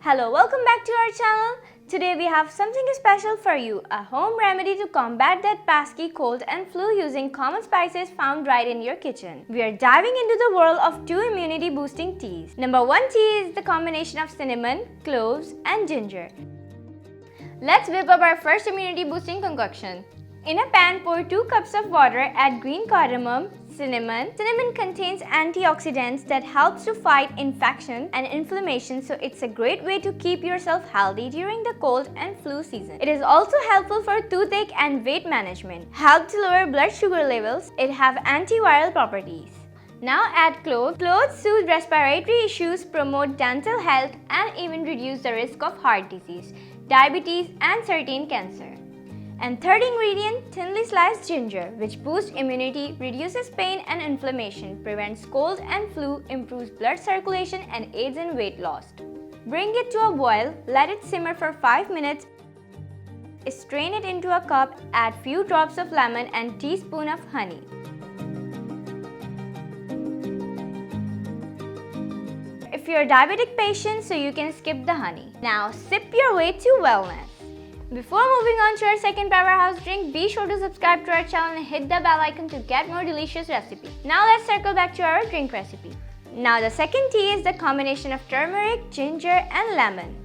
Hello, welcome back to our channel. Today we have something special for you, a home remedy to combat that pesky cold and flu using common spices found right in your kitchen. We are diving into the world of two immunity boosting teas. Number 1 tea is the combination of cinnamon, cloves and ginger. Let's whip up our first immunity boosting concoction. In a pan, pour 2 cups of water, add green cardamom, cinnamon. Cinnamon contains antioxidants that helps to fight infection and inflammation, so it's a great way to keep yourself healthy during the cold and flu season. It is also helpful for toothache and weight management. Help to lower blood sugar levels. It have antiviral properties. Now add cloves. Cloves soothe respiratory issues, promote dental health, and even reduce the risk of heart disease, diabetes, and certain cancer. And third ingredient, thinly sliced ginger, which boosts immunity, reduces pain and inflammation, prevents cold and flu, improves blood circulation, and aids in weight loss. Bring it to a boil, let it simmer for 5 minutes. Strain it into a cup, add few drops of lemon and teaspoon of honey. If you're a diabetic patient, so you can skip the honey. Now sip your way to wellness. Before moving on to our second powerhouse drink, be sure to subscribe to our channel and hit the bell icon to get more delicious recipes. Now let's circle back to our drink recipe. Now the second tea is the combination of turmeric, ginger and lemon.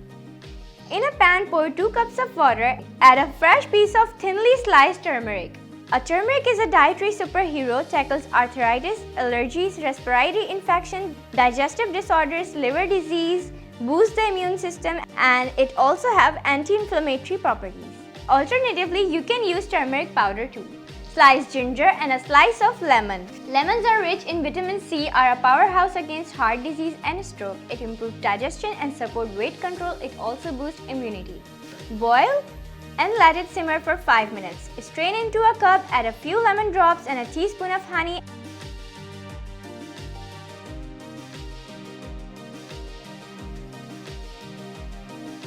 In a pan, pour 2 cups of water, add a fresh piece of thinly sliced turmeric. A turmeric is a dietary superhero, tackles arthritis, allergies, respiratory infection, digestive disorders, liver disease, boosts the immune system, and it also have anti-inflammatory properties. Alternatively, you can use turmeric powder too. Sliced ginger and a slice of lemon. Lemons are rich in vitamin C, are a powerhouse against heart disease and stroke. It improves digestion and support weight control. It also boosts immunity. Boil and let it simmer for 5 minutes. Strain into a cup, add a few lemon drops and a teaspoon of honey.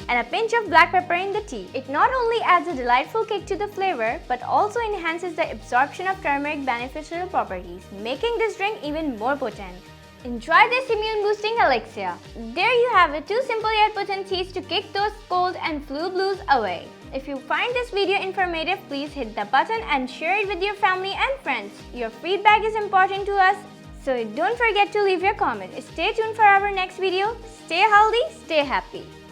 And a pinch of black pepper in the tea. It not only adds a delightful kick to the flavor, but also enhances the absorption of turmeric beneficial properties, making this drink even more potent. Enjoy this immune-boosting elixir. There you have it, 2 simple yet potent teas to kick those cold and flu blues away. If you find this video informative, please hit the button and share it with your family and friends. Your feedback is important to us, so don't forget to leave your comment. Stay tuned for our next video. Stay healthy, stay happy.